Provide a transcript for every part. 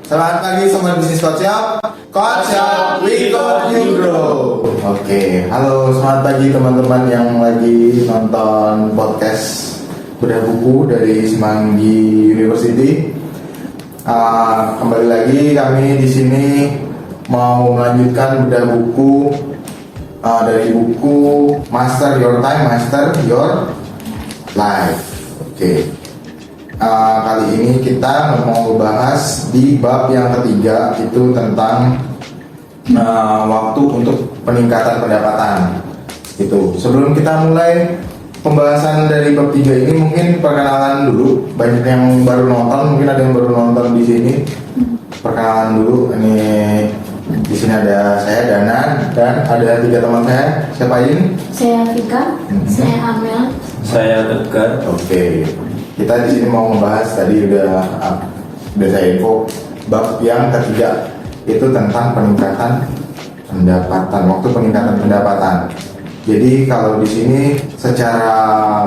Selamat pagi Sobat Bisnis Kocok. Kocok, we got you grow. Oke, halo selamat pagi teman-teman yang lagi nonton podcast Bedah Buku dari Semanggi University. Kembali lagi kami di sini mau melanjutkan bedah buku dari buku Master Your Time, Master Your Life. Oke. Kali ini kita mau bahas di bab yang ketiga, itu tentang waktu untuk peningkatan pendapatan. Itu sebelum kita mulai pembahasan dari bab 3 ini, mungkin perkenalan dulu. Banyak yang baru nonton, mungkin ada yang baru nonton di sini. Perkenalan dulu. Ini di sini ada saya Dana dan ada 3 teman saya. Siapa ini? Saya Vika, saya Amel, saya Tegar. Oke. Kita di sini mau membahas, tadi udah saya info bab yang ketiga, itu tentang peningkatan pendapatan, waktu peningkatan pendapatan. Jadi kalau di sini secara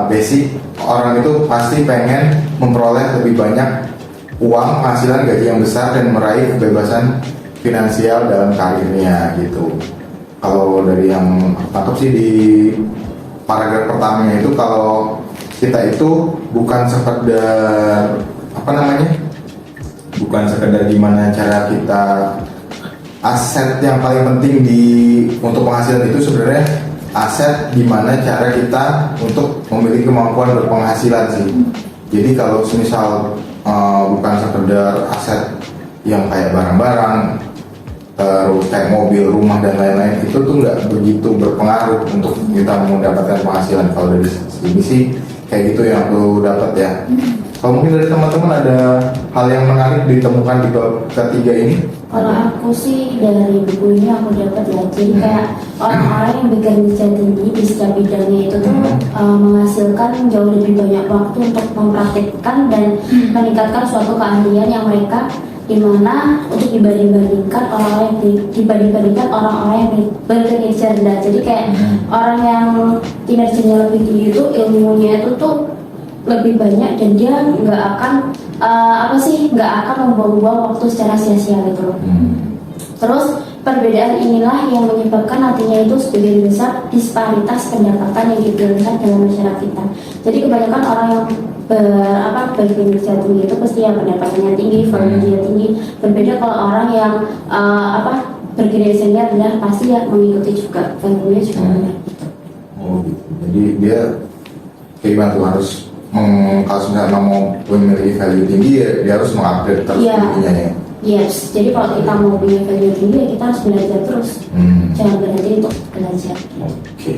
basic orang itu pasti pengen memperoleh lebih banyak uang, penghasilan, gaji yang besar dan meraih kebebasan finansial dalam karirnya gitu. Kalau dari yang tangkap sih di paragraf pertamanya itu, kalau kita itu bukan sekedar bukan sekedar gimana cara kita, aset yang paling penting untuk penghasilan itu sebenarnya aset gimana cara kita untuk memiliki kemampuan berpenghasilan sih. Jadi kalau misal bukan sekedar aset yang kayak barang-barang, terus kayak mobil, rumah dan lain-lain, itu tuh nggak begitu berpengaruh untuk kita mendapatkan penghasilan. Kalau dari sini sih kayak gitu yang aku dapat ya. Kalau mungkin dari teman-teman ada hal yang menarik ditemukan di bab ketiga ini? Kalau aku sih dari buku ini aku dapat ya, jadi kayak orang-orang yang bekerja tinggi di setiap bidangnya itu tuh menghasilkan jauh lebih banyak waktu untuk mempraktikkan dan meningkatkan suatu keahlian yang mereka, dimana untuk dibandingkan orang-orang yang berkinerja rendah. Jadi kayak orang yang kinerjanya lebih tinggi itu ilmunya itu tuh lebih banyak dan dia nggak akan membuang-buang waktu secara sia-sia gitu loh. Terus perbedaan inilah yang menyebabkan nantinya itu sebagian besar disparitas pendapatan yang diberikan dalam masyarakat kita. Jadi kebanyakan orang yang berkinerja tinggi itu pasti yang pendapatannya tinggi, valuenya tinggi. Berbeda kalau orang yang berkinerja rendah, pasti ya mengikuti juga valuenya juga rendah gitu. Oh gitu. Jadi dia kayak tuh harus kalau misalnya mau memiliki value tinggi ya dia harus mengupgrade terus dirinya ya. Yes, jadi kalau kita mau punya value tinggi ya kita harus belajar terus. Jangan berhenti untuk belajar. Oke.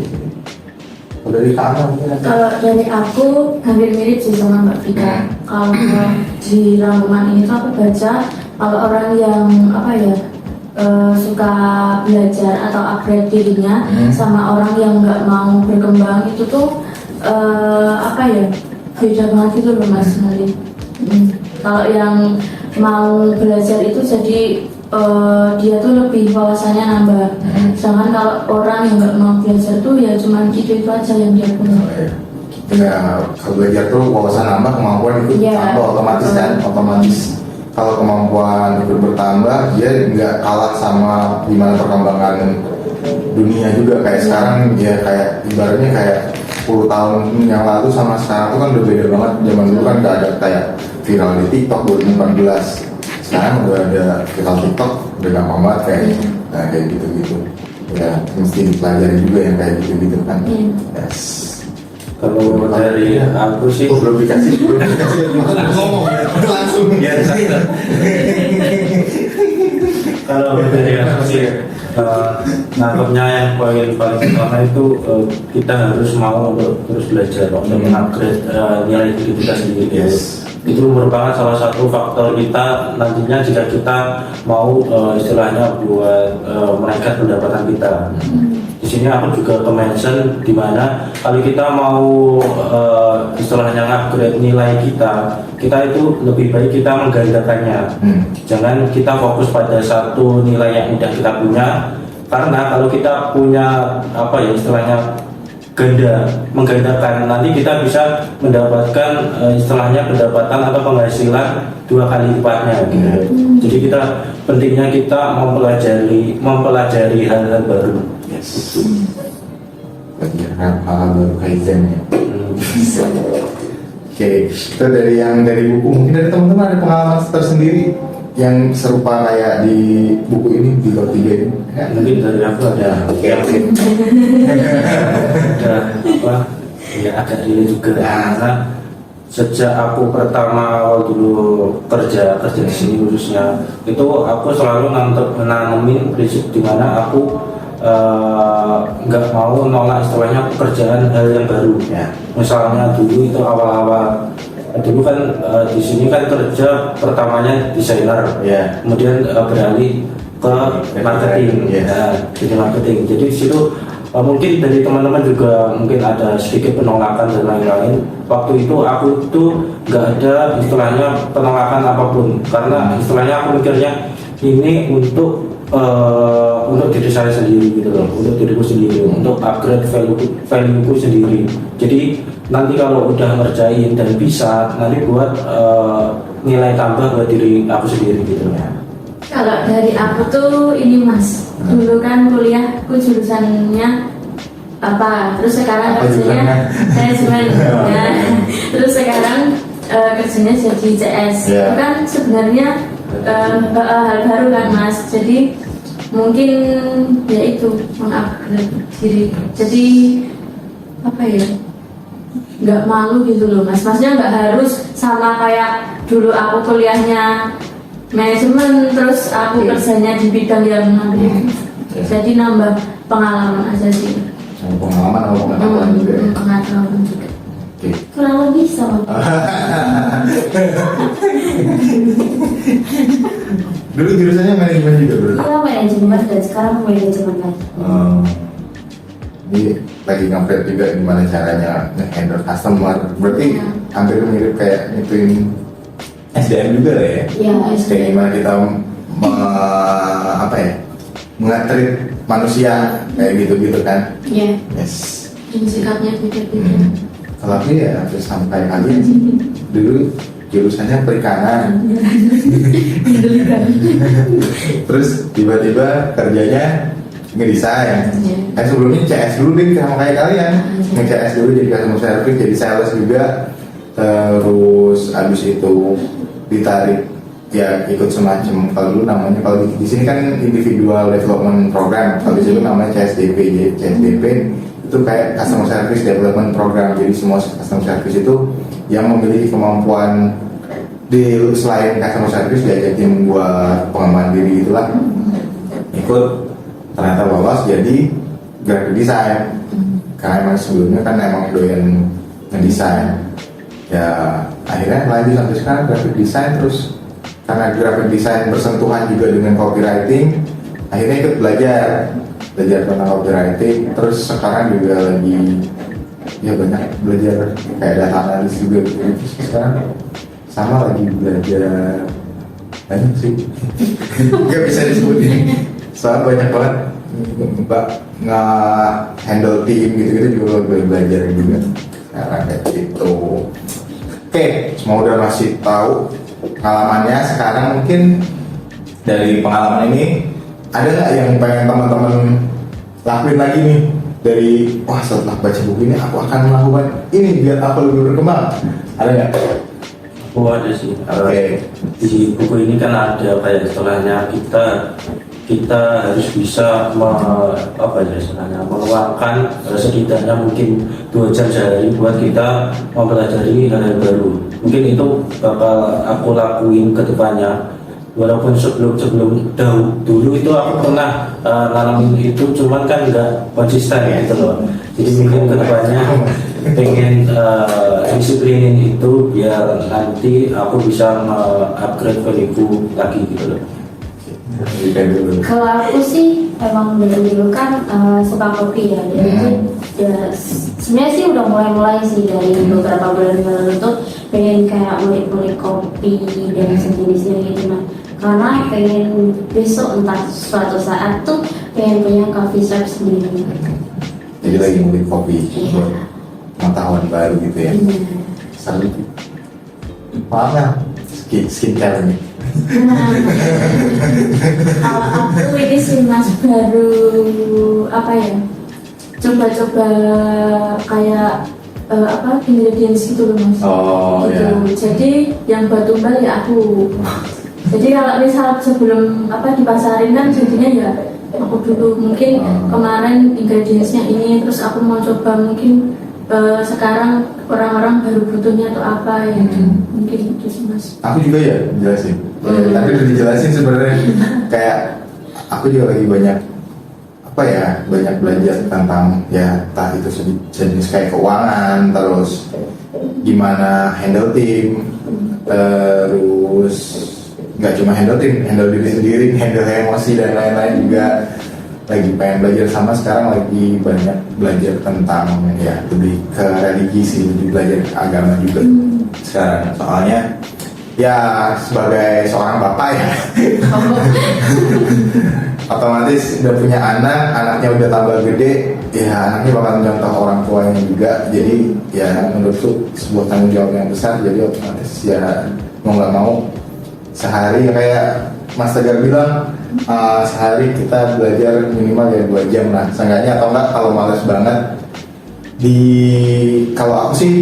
Kalau dari Kak mungkin ada? Kalau dari aku hampir mirip sih sama Mbak Vika. Kalau di rangkuman ini tuh aku baca kalau orang yang suka belajar atau upgrade dirinya sama orang yang nggak mau berkembang itu tuh beda banget gitu loh Mas Mali. Kalau yang mau belajar itu jadi dia tuh lebih wawasannya nambah. Sedangkan kalau orang yang nggak mau belajar tuh ya cuma itu aja yang dia punya. Ya, kalau belajar tuh wawasan nambah, kemampuan itu tambah otomatis kan, otomatis. Kalau kemampuan itu bertambah, dia nggak kalah sama gimana perkembangan dunia juga. Kayak sekarang ya, kayak ibaratnya kayak 10 tahun yang lalu sama sekarang tuh kan udah beda banget. Zaman dulu kan nggak ada kayak viral di TikTok 2014. Sekarang udah ada viral TikTok, udah gampang banget kayak gitu-gitu. Ya mesti dipelajari juga yang kayak gitu-gitu kan. Yes. Kalau dari aku sih belum dikasih ngomong langsung ya. Kalau dari aku sih nangkepnya yang paling utama itu kita harus mau untuk terus belajar untuk mengupgrade nilai diri kita sendiri. Itu merupakan salah satu faktor kita nantinya jika kita mau istilahnya buat menaikkan pendapatan kita. Di sini aku juga ke-mention di mana kalau kita mau istilahnya upgrade nilai kita itu lebih baik kita menggandakannya. Jangan kita fokus pada satu nilai yang udah kita punya, karena kalau kita punya istilahnya menggandakan, nanti kita bisa mendapatkan istilahnya pendapatan atau penghasilan 2 kali lipatnya gitu. Jadi pentingnya kita mempelajari hal-hal baru. Yes. Belajar hal-hal baru kaizen ya. Oke, itu dari buku. Mungkin dari teman-teman ada pengalaman tersendiri yang serupa kayak di buku ini, di bab 3 ini. Ya. Mungkin dari aku ada Oke. ya agak relate juga karena sejak aku pertama awal dulu kerja di sini khususnya, itu aku selalu nanemin prinsip dimana aku nggak mau nolak istilahnya pekerjaan hal yang baru ya. Misalnya dulu itu awal-awal dulu kan di sini kan kerja pertamanya desainer Ya. kemudian beralih ke marketing Yes. ya, jadi marketing. Jadi di situ mungkin dari teman-teman juga mungkin ada sedikit penolakan dan lain-lain. Waktu itu aku tuh nggak ada istilahnya penolakan apapun, karena istilahnya aku mikirnya ini untuk diri saya sendiri gitu loh, untuk diriku sendiri, untuk upgrade value-ku sendiri. Jadi nanti kalau udah ngerjain dan bisa, nanti buat nilai tambah buat diri aku sendiri gitu ya. Kalau dari aku tuh ini Mas, dulu kan kuliahku jurusannya apa, terus sekarang Apa kerjanya manajemen ya. Terus sekarang kerjanya jadi CS. Yeah. Itu kan sebenarnya hal baru kan Mas. Jadi mungkin ya itu mengupgrade diri. Jadi apa ya? Nggak malu gitu loh Mas. Maksudnya nggak harus sama kayak dulu aku kuliahnya manajemen terus aku kerjanya di bidang yang jadi nambah pengalaman aja sih. Pengalaman juga ya. Pengalaman juga. Oke. Kurang lebih sama. Dulu jurusannya manajemen juga bro. Iya, manajemen dan sekarang manajemen lagi. Ini lagi ngupdate juga gimana caranya nge-handle customer. Berarti hampir mirip kayak ngituin SDM juga lah ya. Iya, Kayak SDM. gimana kita mengatrit manusia kayak gitu-gitu kan. Iya. Yes. Dan sikapnya beda-beda. Kalau aku ya hampir sampai kalian dulu jurusannya perikanan. Terus tiba-tiba kerjanya ngedesain. Sebelumnya CS dulu deh sama kayak kalian. Nge-CS dulu jadi customer service, jadi sales juga. Terus abis itu ditarik ya ikut semacam, kalau dulu namanya, kalau di sini kan individual development program, kalau di situ namanya CSDP. Jadi CSDP itu kayak customer service development program. Jadi semua customer service itu yang memiliki kemampuan selain customer service diajakin buat pengembangan diri itulah, ikut, ternyata lolos jadi graphic design karena emang sebelumnya kan emang doyan ngedesain. Ya akhirnya lanjut sampai sekarang graphic design. Terus karena graphic design bersentuhan juga dengan copywriting, akhirnya ikut belajar tentang copywriting. Terus sekarang juga lagi ya banyak belajar kayak data analis juga gitu. Terus sekarang sama lagi belajar banyak sih nggak bisa disebutin soalnya banyak banget nge-handle tim gitu-gitu juga belajar juga sekarang kayak gitu. Oke, semua udah masih tahu pengalamannya. Sekarang mungkin dari pengalaman ini ada nggak yang pengen teman-teman lakuin lagi nih, dari wah setelah baca buku ini aku akan melakukan ini biar aku lebih berkembang, ada nggak? Oh ada sih. Di buku ini kan ada kayak istilahnya kita harus bisa meluangkan setidaknya mungkin 2 jam sehari buat kita mempelajari hal-hal baru. Mungkin itu bakal aku lakuin ke depannya. Walaupun sebelum dulu itu aku pernah nanamin itu, cuman kan nggak konsisten gitu loh. Jadi mungkin ke depannya pengen disiplinin itu biar nanti aku bisa upgrade value lagi gitu loh. Kalau aku sih emang dari dulu kan suka kopi ya, jadi ya, sebenarnya sih udah mulai sih dari beberapa bulan yang lalu tuh pengen kayak ngulik-ngulik kopi dan sejenisnya gitu. Nah, karena pengen besok entah suatu saat tuh pengen punya coffee shop sendiri. Jadi lagi ngulik kopi buat pengetahuan baru gitu ya. Benar. Salut. Maaf ya, skincare nih. Kalau aku ini sih mas baru apa ya, coba-coba kayak ingredients gitu loh mas. Oh Gitu. ya. Jadi yang buat tumbal ya aku. Jadi kalau misal sebelum dipasarin kan jadinya ya aku dulu mungkin kemarin ingredientsnya ini, terus aku mau coba mungkin sekarang orang-orang baru butuhnya atau apa ya, mungkin itu sih mas. Aku juga ya jelasin. Tadi udah dijelasin sebenarnya. Kayak aku juga lagi banyak banyak belajar tentang ya entah itu jenis kayak keuangan, terus gimana handle tim, terus nggak cuma handle tim, handle diri sendiri, handle emosi dan lain-lain juga lagi pengen belajar. Sama sekarang lagi banyak belajar tentang ya lebih ke religi sih, lebih belajar ke agama juga sekarang. Soalnya ya sebagai seorang bapak ya otomatis udah punya anak, anaknya udah tambah gede, ya anaknya bakal mencontoh orang tuanya juga. Jadi ya menurutku sebuah tanggung jawab yang besar. Jadi otomatis ya mau nggak mau sehari kayak Mas Tegar bilang, sehari kita belajar minimal ya 2 jam lah seenggaknya, atau enggak kalau males banget kalau aku sih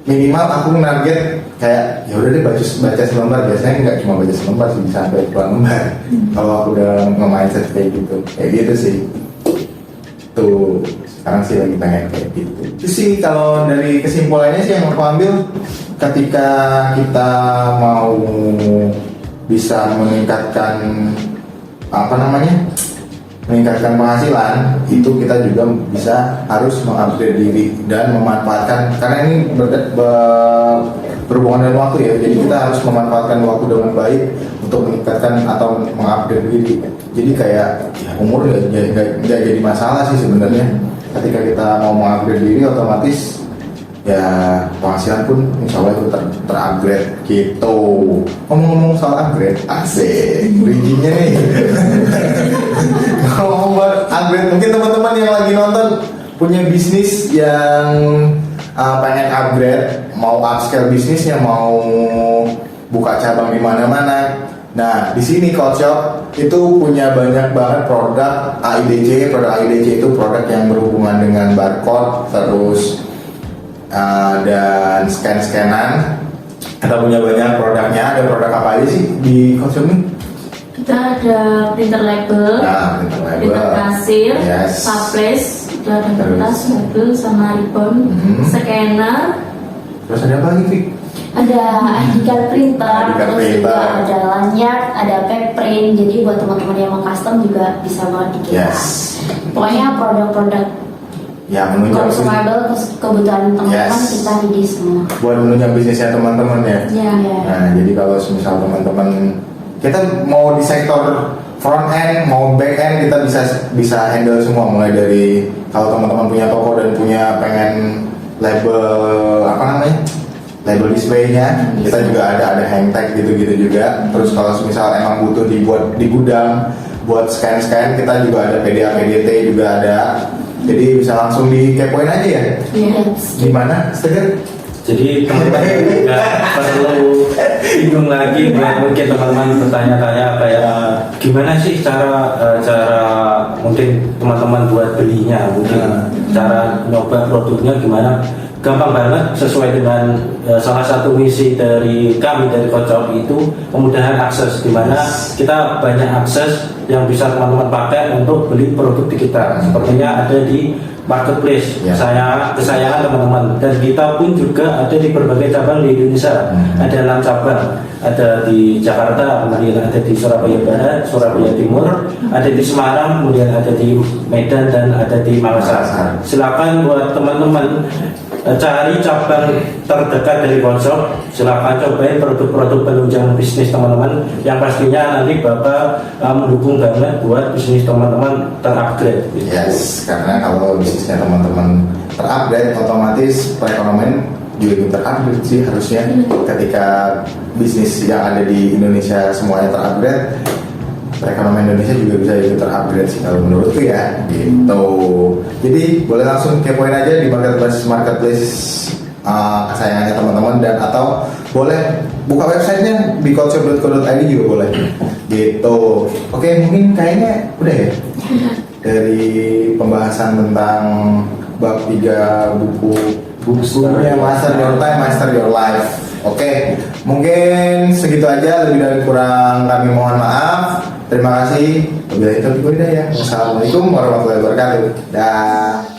minimal aku target kayak ya udah deh baca selembar. Biasanya nggak cuma baca selembar sih, bisa sampai 2 lembar kalau aku udah nge-mindset kayak gitu sih. Tuh sekarang sih lagi pengen kayak gitu. Itu sih kalau dari kesimpulannya sih yang aku ambil, ketika kita mau bisa meningkatkan meningkatkan penghasilan, itu kita juga bisa harus mengupgrade diri dan memanfaatkan, karena ini berhubungan dengan waktu ya. Jadi kita harus memanfaatkan waktu dengan baik untuk meningkatkan atau mengupgrade diri. Jadi kayak ya, umur nggak jadi masalah sih sebenarnya. Ketika kita mau mengupgrade diri, otomatis ya penghasilan pun insya Allah itu terupgrade gitu. Ngomong-ngomong soal upgrade, asik bridgingnya nih. Ngomong buat upgrade, mungkin teman-teman yang lagi nonton punya bisnis yang pengen upgrade, mau upscale bisnisnya, mau buka cabang di mana-mana. Nah, di sini Coach Shop itu punya banyak banget produk AIDC. Produk AIDC itu produk yang berhubungan dengan barcode, terus dan scan-scanan. Kita punya banyak produknya. Ada produk apa aja sih di Coach Shop ini? Kita ada printer label, printer kasir, staples, itu ada kertas, label, sama ribbon, scanner. Terus ada apa lagi, Fik? Ada ID card printer, ID card terus juga printer. ada lanyard, ada pack print. Jadi buat teman-teman yang mau custom juga bisa banget di kita. Yes. Pokoknya produk-produk Ya menunjang consumable kebutuhan teman-teman kita di semua. buat menunjang bisnisnya teman-teman ya. Ya. Nah, jadi kalau misal teman-teman kita mau di sektor front end, mau back end, kita bisa handle semua, mulai dari kalau teman-teman punya toko dan punya pengen label label displaynya, kita juga ada hang tag gitu-gitu juga. Terus kalau misal emang butuh dibuat di gudang buat scan, kita juga ada PDA PDT juga ada. Jadi bisa langsung dikepoin aja ya. Yes. Gimana, Steger? Jadi teman-teman nggak perlu bingung lagi buat mungkin teman-teman bertanya-tanya kayak gimana sih cara mungkin teman-teman buat belinya, mungkin cara nyoba produknya gimana. Gampang banget, sesuai dengan salah satu misi dari kami dari Coach Shop itu kemudahan akses, di mana kita banyak akses yang bisa teman-teman pakai untuk beli produk di kita. Sepertinya ada di marketplace kesayangan teman-teman, dan kita pun juga ada di berbagai cabang di Indonesia. Ada 6 cabang, ada di Jakarta, kemudian ada di Surabaya Barat, Surabaya Timur, ada di Semarang, kemudian ada di Medan, dan ada di Makassar. Silakan buat teman-teman cari cabang terdekat dari Coach Shop, silakan cobain produk-produk penunjang bisnis teman-teman, yang pastinya nanti Bapak mendukung banget buat bisnis teman-teman terupgrade. Yes, karena kalau bisnisnya teman-teman terupgrade, otomatis perekonomian juga terupgrade sih harusnya. Ketika bisnis yang ada di Indonesia semuanya terupgrade, perekonomian Indonesia juga bisa ikut terupgrade sih kalau menurutku ya gitu. Jadi boleh langsung kepoin aja di marketplace kesayangannya teman-teman, dan atau boleh buka websitenya di coachshop.co.id juga boleh gitu. Oke, mungkin kayaknya udah ya dari pembahasan tentang bab 3 bukunya Master Your Time, Master Your Life. Oke, mungkin segitu aja, lebih dari kurang kami mohon maaf. Terima kasih. Wabillahi taufiq wal hidayah. Wassalamualaikum warahmatullahi wabarakatuh. Dah.